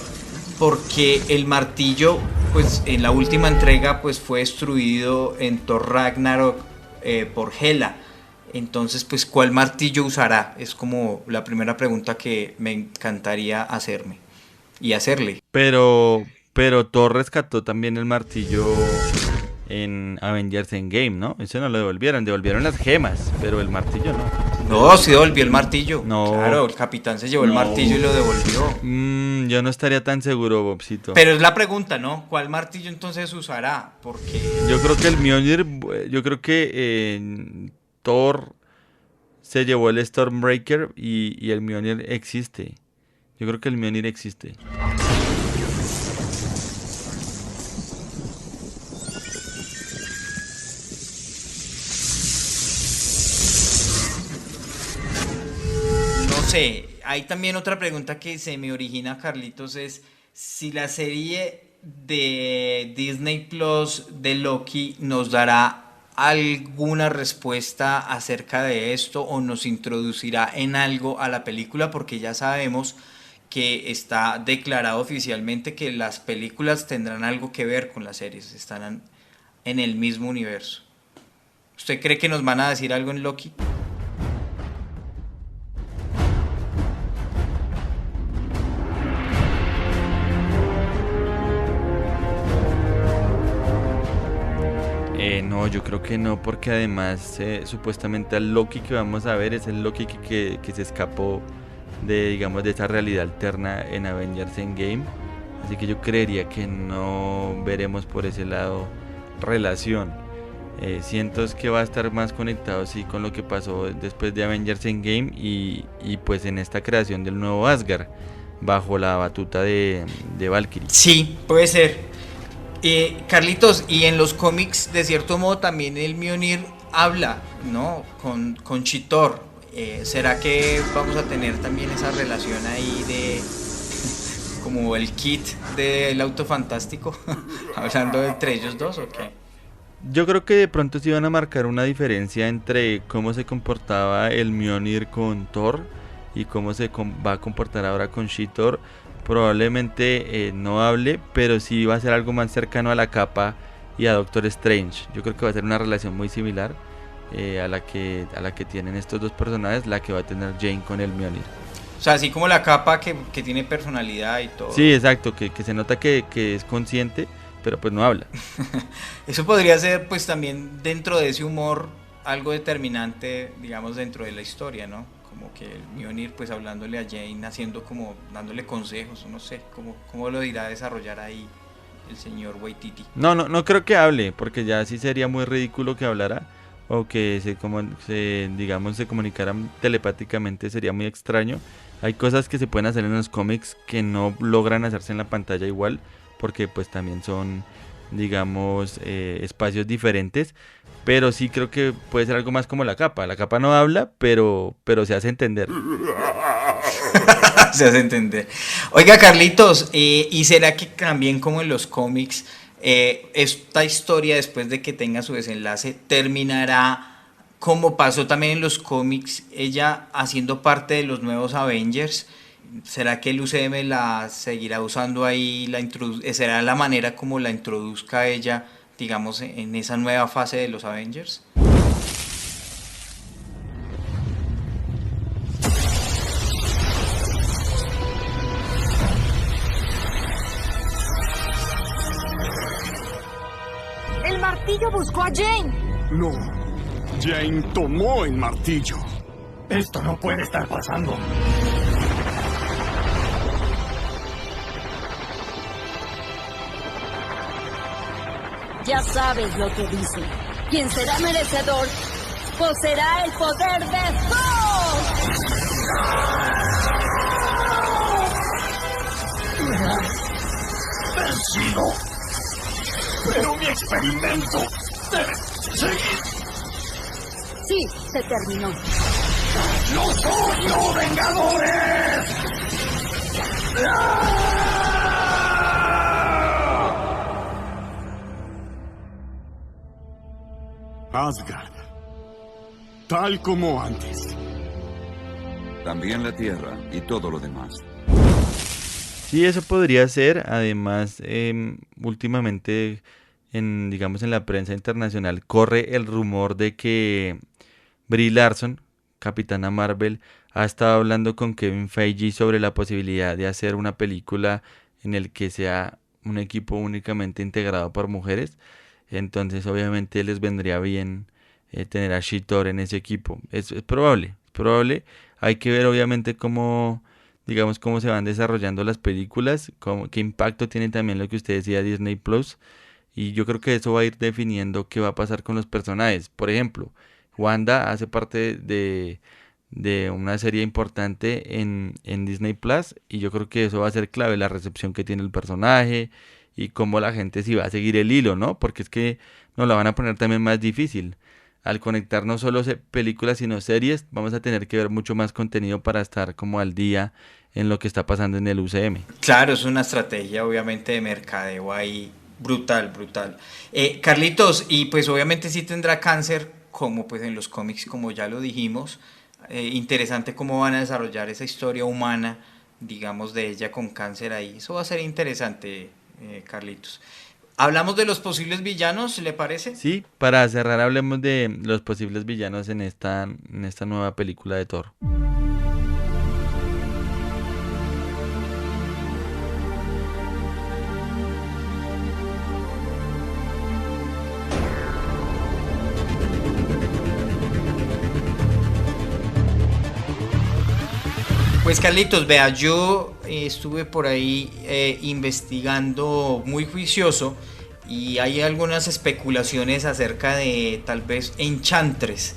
porque el martillo pues en la última entrega pues fue destruido en Thor Ragnarok por Hela. Entonces pues ¿cuál martillo usará? Es como la primera pregunta que me encantaría hacerme y hacerle. Pero Thor rescató también el martillo en Avengers Endgame, ¿no? Eso no lo devolvieron las gemas, pero el martillo no. No, sí devolvió el martillo. No. Claro, el capitán se llevó el martillo y lo devolvió. Yo no estaría tan seguro, Bobcito. Pero es la pregunta, ¿no? ¿Cuál martillo entonces usará? Porque yo creo que el Mjolnir, yo creo que Thor se llevó el Stormbreaker y el Mjolnir existe. Yo creo que el Mjolnir existe. no sé, hay también otra pregunta que se me origina, Carlitos, es si la serie de Disney Plus de Loki nos dará alguna respuesta acerca de esto o nos introducirá en algo a la película, porque ya sabemos que está declarado oficialmente que las películas tendrán algo que ver con las series, estarán en el mismo universo. ¿Usted cree que nos van a decir algo en Loki? No, yo creo que no, porque además supuestamente el Loki que vamos a ver es el Loki que se escapó de, digamos, de esa realidad alterna en Avengers Endgame, así que yo creería que no veremos por ese lado relación. Siento que va a estar más conectado sí con lo que pasó después de Avengers Endgame y pues en esta creación del nuevo Asgard bajo la batuta de Valkyrie. Sí, puede ser. Carlitos, y en los cómics de cierto modo también el Mjolnir habla, ¿no? Con Chitauri. ¿Será que vamos a tener también esa relación ahí de como el kit del auto fantástico? Hablando entre ellos dos, ¿o qué? Yo creo que de pronto sí van a marcar una diferencia entre cómo se comportaba el Mjolnir con Thor y cómo se va a comportar ahora con Chitauri. Probablemente no hable, pero sí va a ser algo más cercano a la capa y a Doctor Strange. Yo creo que va a ser una relación muy similar a la que tienen estos dos personajes, la que va a tener Jane con el Mjolnir. O sea, así como la capa que tiene personalidad y todo. Sí, exacto, que se nota que es consciente, pero pues no habla. Eso podría ser pues también dentro de ese humor algo determinante, digamos, dentro de la historia, ¿no? Como que el Mjolnir pues hablándole a Jane, haciendo como, dándole consejos, no sé, cómo lo dirá desarrollar ahí el señor Waititi. No creo que hable, porque ya sí sería muy ridículo que hablara, o que se comunicaran telepáticamente, sería muy extraño. Hay cosas que se pueden hacer en los cómics que no logran hacerse en la pantalla igual, porque pues también son, digamos, espacios diferentes, pero sí creo que puede ser algo más como la capa. La capa no habla, pero se hace entender. Se hace entender. Oiga, Carlitos, ¿y será que también como en los cómics, esta historia después de que tenga su desenlace terminará como pasó también en los cómics, ella haciendo parte de los nuevos Avengers? ¿Será que el UCM la seguirá usando ahí? ¿Será la manera como la introduzca ella, digamos, en esa nueva fase de los Avengers? El martillo buscó a Jane. No. Jane tomó el martillo. Esto no puede estar pasando. Ya sabes lo que dicen. Quien será merecedor poseerá el poder de Thor. ¡Vencido! ¡Pero mi experimento debe seguir! Sí, se terminó. ¡Los odio, Vengadores! Asgard. Tal como antes. También la Tierra y todo lo demás. Sí, eso podría ser. Además, últimamente, digamos en la prensa internacional, corre el rumor de que Brie Larson, Capitana Marvel, ha estado hablando con Kevin Feige sobre la posibilidad de hacer una película en el que sea un equipo únicamente integrado por mujeres. Entonces, obviamente, les vendría bien tener a She-Thor en ese equipo. Es probable. Hay que ver, obviamente, cómo se van desarrollando las películas, qué impacto tiene también lo que usted decía, Disney Plus, y yo creo que eso va a ir definiendo qué va a pasar con los personajes. Por ejemplo, Wanda hace parte de una serie importante en Disney Plus, y yo creo que eso va a ser clave, la recepción que tiene el personaje y cómo la gente sí va a seguir el hilo, ¿no? Porque es que nos la van a poner también más difícil. Al conectar no solo películas sino series, vamos a tener que ver mucho más contenido para estar como al día en lo que está pasando en el UCM. Claro, es una estrategia obviamente de mercadeo ahí brutal. Carlitos, y pues obviamente sí tendrá cáncer, como pues en los cómics, como ya lo dijimos. Interesante cómo van a desarrollar esa historia humana, digamos, de ella con cáncer ahí. Eso va a ser interesante, Carlitos. ¿Hablamos de los posibles villanos, le parece? Sí, para cerrar hablemos de los posibles villanos en esta nueva película de Thor. Pues Carlitos, vea, yo estuve por ahí investigando muy juicioso y hay algunas especulaciones acerca de tal vez Enchantress,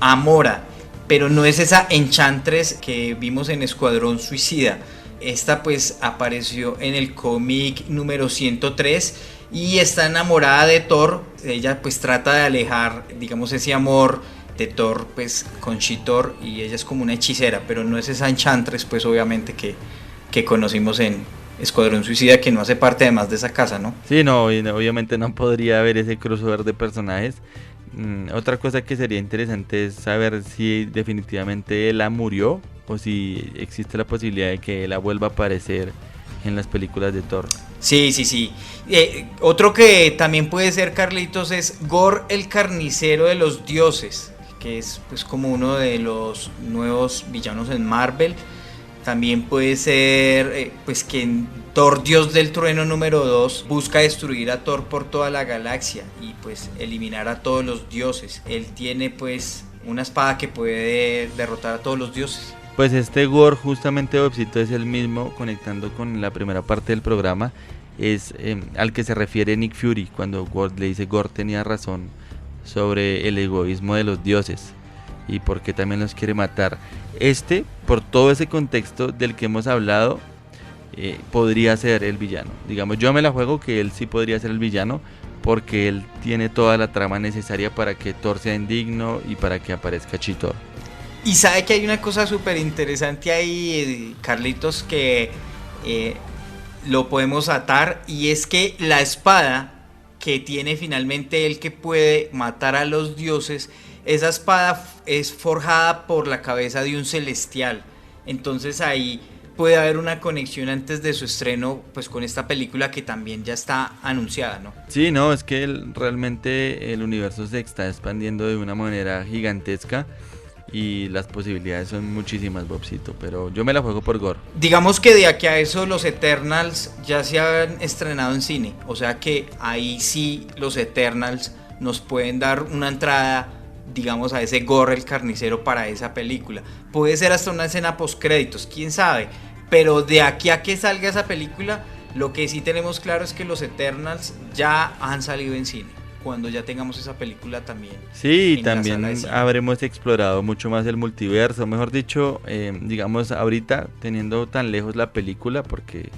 Amora, pero no es esa Enchantress que vimos en Escuadrón Suicida. Esta pues apareció en el cómic número 103 y está enamorada de Thor. Ella pues trata de alejar, digamos, ese amor de Thor pues con She-Thor, y ella es como una hechicera, pero no es esa Enchantress pues obviamente que conocimos en Escuadrón Suicida, que no hace parte además de esa casa, ¿no? Sí, no, obviamente no podría haber ese crossover de personajes. Otra cosa que sería interesante es saber si definitivamente Ela murió o si existe la posibilidad de que Ela vuelva a aparecer en las películas de Thor. Sí. Otro que también puede ser, Carlitos, es Gore el carnicero de los dioses, que es pues como uno de los nuevos villanos en Marvel. También puede ser pues que en Thor Dios del Trueno número 2 busca destruir a Thor por toda la galaxia y pues eliminar a todos los dioses. Él tiene pues una espada que puede derrotar a todos los dioses. Pues este Gore, justamente, Bobcito, es el mismo, conectando con la primera parte del programa, es al que se refiere Nick Fury cuando Gore le dice: Gore tenía razón sobre el egoísmo de los dioses y por qué también los quiere matar. Por todo ese contexto del que hemos hablado, podría ser el villano. Digamos, yo me la juego que él sí podría ser el villano, porque él tiene toda la trama necesaria para que Thor sea indigno y para que aparezca She-Thor. Y sabe que hay una cosa súper interesante ahí, Carlitos, que lo podemos atar, y es que la espada que tiene finalmente él, que puede matar a los dioses, esa espada es forjada por la cabeza de un celestial. Entonces ahí puede haber una conexión antes de su estreno pues con esta película que también ya está anunciada, ¿no? Sí, no, es que realmente el universo se está expandiendo de una manera gigantesca y las posibilidades son muchísimas, Bobcito, pero yo me la juego por Gore. Digamos que de aquí a eso los Eternals ya se han estrenado en cine, o sea que ahí sí los Eternals nos pueden dar una entrada digamos, a ese Gore el carnicero para esa película. Puede ser hasta una escena postcréditos, quién sabe, pero de aquí a que salga esa película, lo que sí tenemos claro es que los Eternals ya han salido en cine, cuando ya tengamos esa película también. Sí, también habremos explorado mucho más el multiverso, mejor dicho, digamos, ahorita teniendo tan lejos la película, porque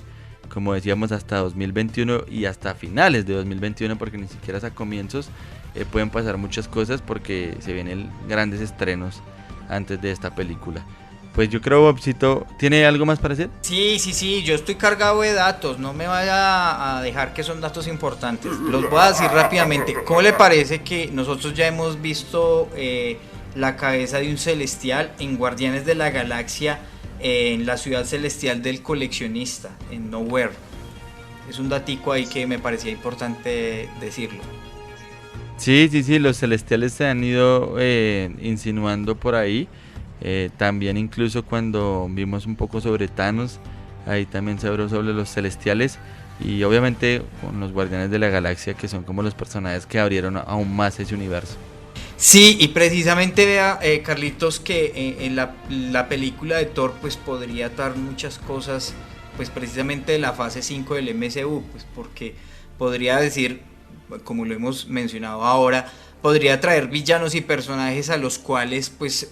como decíamos hasta 2021 y hasta finales de 2021, porque ni siquiera es a comienzos, pueden pasar muchas cosas porque se vienen grandes estrenos antes de esta película. Pues yo creo, Bobcito, ¿tiene algo más para decir? Sí, yo estoy cargado de datos, no me vaya a dejar que son datos importantes. Los voy a decir rápidamente. ¿Cómo le parece que nosotros ya hemos visto la cabeza de un celestial en Guardianes de la Galaxia, en la ciudad celestial del coleccionista, en Nowhere? Es un datico ahí que me parecía importante decirlo. Sí, los celestiales se han ido insinuando por ahí. También incluso cuando vimos un poco sobre Thanos, ahí también se habló sobre los celestiales, y obviamente con los Guardianes de la Galaxia, que son como los personajes que abrieron aún más ese universo. Sí, y precisamente vea, Carlitos, que en la película de Thor pues podría dar muchas cosas, pues precisamente de la fase 5 del MCU, pues porque podría decir, como lo hemos mencionado ahora, podría traer villanos y personajes a los cuales pues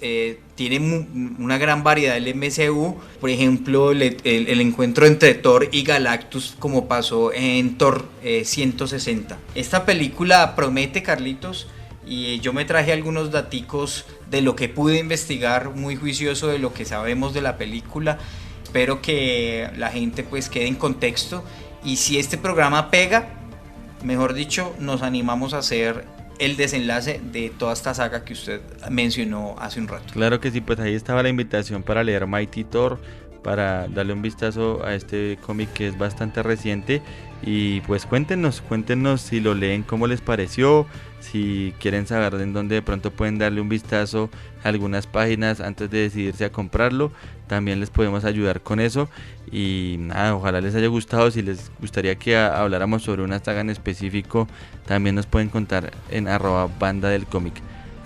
tienen una gran variedad del MCU. Por ejemplo, el encuentro entre Thor y Galactus, como pasó en Thor 160. Esta película promete, Carlitos, y yo me traje algunos daticos de lo que pude investigar, muy juicioso de lo que sabemos de la película. Espero que la gente pues quede en contexto, y si este programa pega, mejor dicho, nos animamos a hacer el desenlace de toda esta saga que usted mencionó hace un rato. Claro que sí, pues ahí estaba la invitación para leer Mighty Thor, para darle un vistazo a este cómic que es bastante reciente, y pues cuéntenos si lo leen, cómo les pareció, si quieren saber en dónde de pronto pueden darle un vistazo a algunas páginas antes de decidirse a comprarlo. También les podemos ayudar con eso, y nada, ojalá les haya gustado. Si les gustaría que habláramos sobre una saga en específico, también nos pueden contar en @banda del cómic.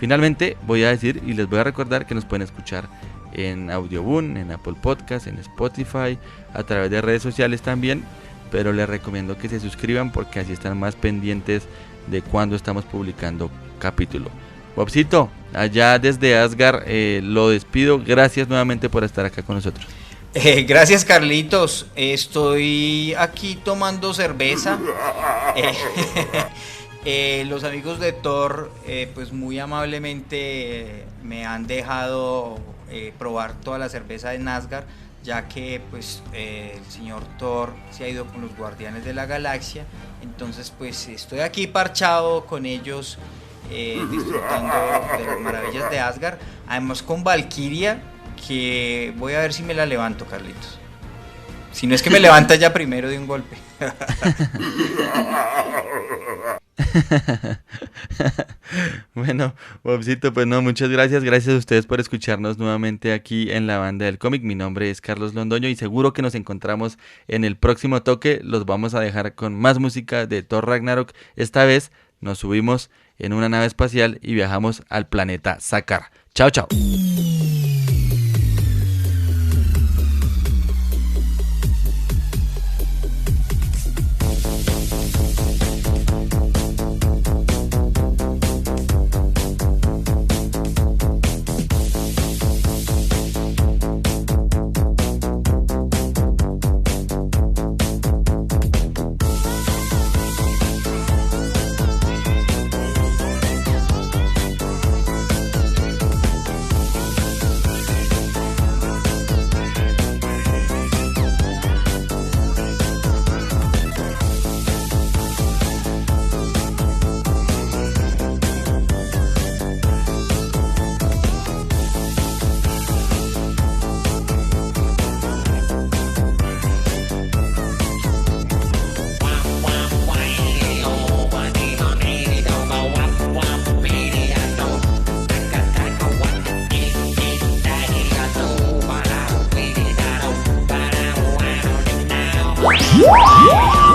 Finalmente voy a decir y les voy a recordar que nos pueden escuchar en Audioboom, en Apple Podcast, en Spotify, a través de redes sociales también, pero les recomiendo que se suscriban porque así están más pendientes de cuando estamos publicando capítulo. Bobcito, allá desde Asgard, lo despido. Gracias nuevamente por estar acá con nosotros. Gracias, Carlitos. Estoy aquí tomando cerveza. Los amigos de Thor pues muy amablemente me han dejado probar toda la cerveza de Asgard, ya que pues el señor Thor se ha ido con los Guardianes de la Galaxia. Entonces pues estoy aquí parchado con ellos, disfrutando de las maravillas de Asgard, además con Valkyria, que voy a ver si me la levanto, Carlitos. Si no es que me levanta ya primero de un golpe. Bueno, Bobcito, pues no, muchas gracias a ustedes por escucharnos nuevamente aquí en la Banda del Cómic. Mi nombre es Carlos Londoño y seguro que nos encontramos en el próximo toque. Los vamos a dejar con más música de Thor Ragnarok. Esta vez nos subimos en una nave espacial y viajamos al planeta Sakaar. Chao, chao. What?